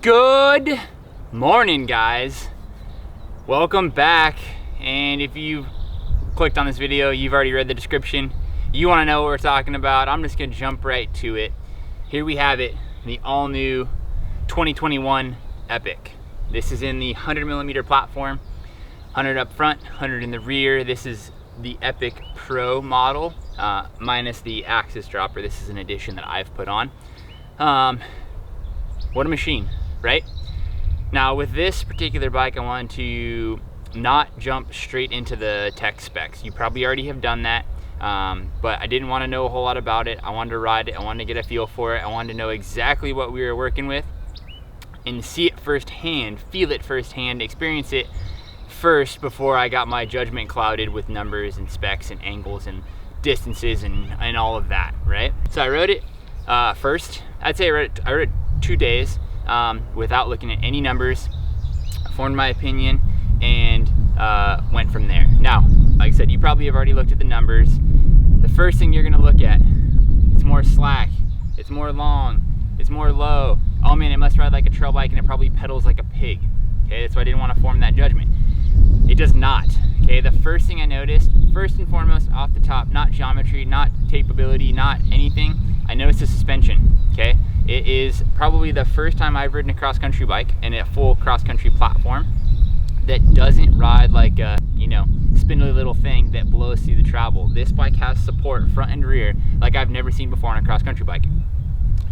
Good morning, guys. Welcome back. And if you clicked on this video, you've already read the description. You want to know what we're talking about. I'm just gonna jump right to it. Here we have it, the all new 2021 Epic. This is in the 100mm platform, 100 up front, 100 in the rear. This is the Epic Pro model, minus the axis dropper. This is an addition that I've put on. What a machine, right? Now with this particular bike, I wanted to not jump straight into the tech specs. You probably already have done that, but I didn't want to know a whole lot about it. I wanted to ride it, I wanted to get a feel for it, I wanted to know exactly what we were working with and see it firsthand, feel it firsthand, experience it first before I got my judgment clouded with numbers and specs and angles and distances and all of that, right? So I rode it first. I'd say I rode it 2 days without looking at any numbers, formed my opinion, and went from there. Now, like I said, you probably have already looked at the numbers. The first thing you're gonna look at, it's more slack, it's more long, it's more low. Oh man, it must ride like a trail bike and it probably pedals like a pig. Okay, that's why I didn't want to form that judgment. It does not. Okay, the first thing I noticed, first and foremost off the top, not geometry, not tapeability, not anything, I noticed the suspension. Okay, it is probably the first time I've ridden a cross-country bike and a full cross-country platform that doesn't ride like a, spindly little thing that blows through the travel. This bike has support front and rear like I've never seen before on a cross-country bike.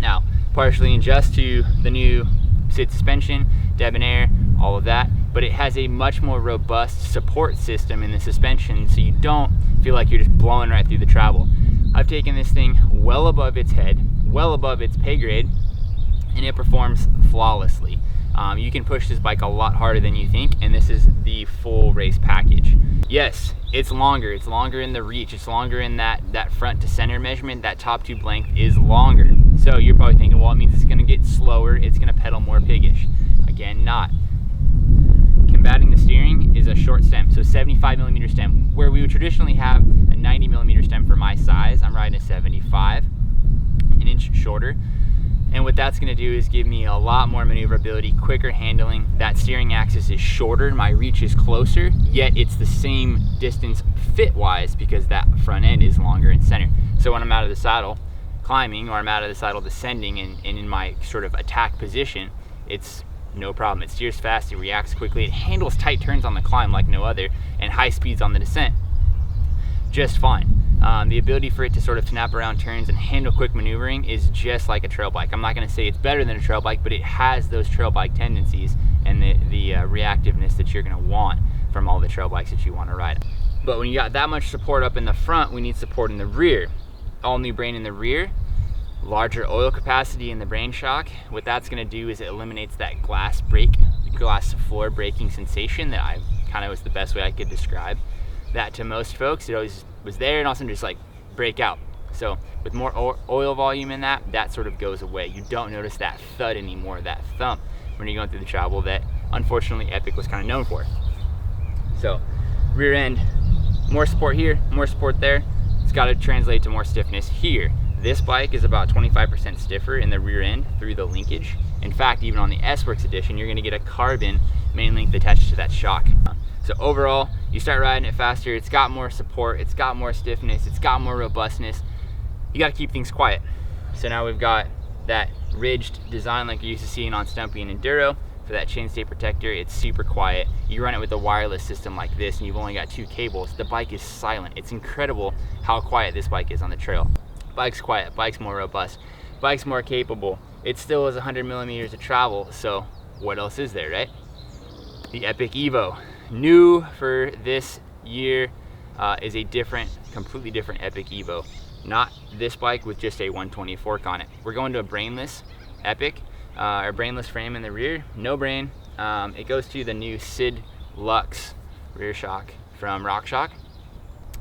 Now, partially in just to the new SID suspension, debonair, all of that, but it has a much more robust support system in the suspension, so you don't feel like you're just blowing right through the travel. I've taken this thing well above its head, well above its pay grade, and it performs flawlessly. You can push this bike a lot harder than you think, and this is the full race package. Yes, it's longer in the reach, it's longer in that front to center measurement, that top tube length is longer. So you're probably thinking, well, it means it's gonna get slower, it's gonna pedal more piggish. Again, not. Combating the steering is a short stem, so 75mm stem. Where we would traditionally have a 90mm stem for my size, I'm riding a 75, an inch shorter. And what that's gonna do is give me a lot more maneuverability, quicker handling. That steering axis is shorter, my reach is closer, yet it's the same distance fit-wise because that front end is longer in center. So when I'm out of the saddle climbing, or I'm out of the saddle descending and in my sort of attack position, it's no problem. It steers fast, it reacts quickly, it handles tight turns on the climb like no other, and high speeds on the descent just fine. The ability for it to sort of snap around turns and handle quick maneuvering is just like a trail bike. I'm not going to say it's better than a trail bike, but it has those trail bike tendencies and the reactiveness that you're going to want from all the trail bikes that you want to ride. But when you got that much support up in the front, we need support in the rear. All new brain in the rear, larger oil capacity in the brain shock. What that's going to do is it eliminates that glass floor braking sensation that I kind of was the best way I could describe that to most folks. It always was there and also just like break out. So with more oil volume in that sort of goes away. You don't notice that thud anymore, that thump when you're going through the travel that unfortunately Epic was kind of known for. So rear end, more support here, more support there. It's got to translate to more stiffness here. This bike is about 25% stiffer in the rear end through the linkage. In fact, even on the S-Works edition, you're gonna get a carbon main link attached to that shock. So overall, you start riding it faster, it's got more support, it's got more stiffness, it's got more robustness. You gotta keep things quiet. So now we've got that ridged design like you're used to seeing on Stumpy and Enduro. For that chainstay protector, it's super quiet. You run it with a wireless system like this and you've only got 2 cables. The bike is silent. It's incredible how quiet this bike is on the trail. Bike's quiet, bike's more robust, bike's more capable. It still is 100mm of travel, so what else is there, right? The Epic Evo. New for this year is a completely different Epic Evo. Not this bike with just a 120 fork on it. We're going to a brainless Epic, or brainless frame in the rear, no brain. It goes to the new SID Lux rear shock from RockShox.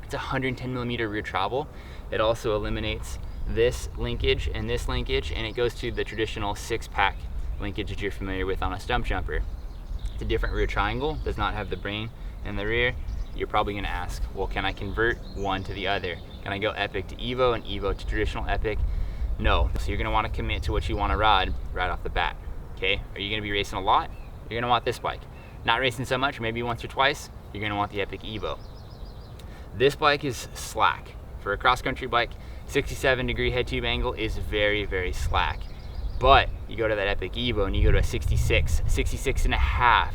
It's 110mm rear travel. It also eliminates this linkage, and it goes to the traditional 6-pack linkage that you're familiar with on a stump jumper. It's a different rear triangle, does not have the brain in the rear. You're probably gonna ask, well, can I convert one to the other? Can I go Epic to Evo and Evo to traditional Epic? No, so you're gonna wanna commit to what you wanna ride right off the bat. okay? Are you gonna be racing a lot? You're gonna want this bike. Not racing so much, maybe once or twice, you're gonna want the Epic Evo. This bike is slack. For a cross-country bike, 67-degree head tube angle is very, very slack. But you go to that Epic Evo and you go to a 66 and a half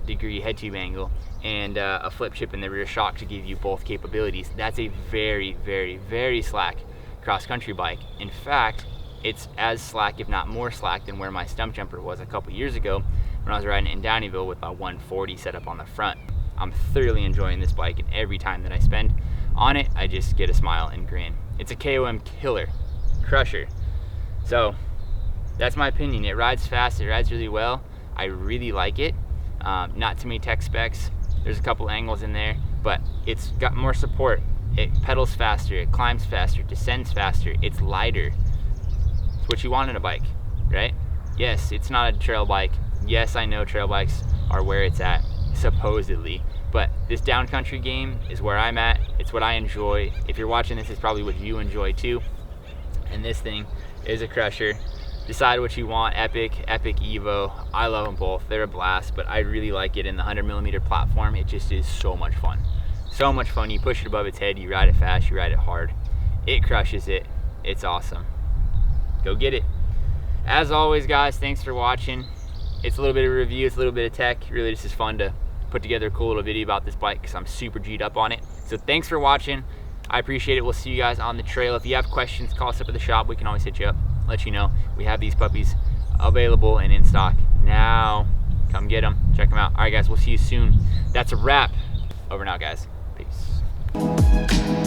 degree head tube angle and a flip chip in the rear shock to give you both capabilities. That's a very, very, very slack cross-country bike. In fact, it's as slack, if not more slack, than where my stump jumper was a couple years ago when I was riding it in Downeyville with a 140 set up on the front. I'm thoroughly enjoying this bike, and every time that I spend on it, I just get a smile and grin. It's a KOM killer, crusher. So that's my opinion. It rides fast, it rides really well. I really like it. Not too many tech specs. There's a couple angles in there, but it's got more support. It pedals faster, it climbs faster, descends faster, it's lighter. It's what you want in a bike, right? Yes, it's not a trail bike. Yes, I know trail bikes are where it's at, supposedly, but this downcountry game is where I'm at. It's what I enjoy. If you're watching this, it's probably what you enjoy too. And this thing is a crusher. Decide what you want, Epic Evo. I love them both, they're a blast, but I really like it in the 100mm platform. It just is so much fun. So much fun. You push it above its head, you ride it fast, you ride it hard. It crushes it. It's awesome. Go get it. As always, guys, thanks for watching. It's a little bit of a review, it's a little bit of tech. Really just is fun to put together a cool little video about this bike because I'm super G'd up on it. So thanks for watching. I appreciate it. We'll see you guys on the trail. If you have questions, call us up at the shop. We can always hit you up, let you know. We have these puppies available and in stock now. Come get them, check them out. All right, guys, we'll see you soon. That's a wrap. Over and out, guys. Peace.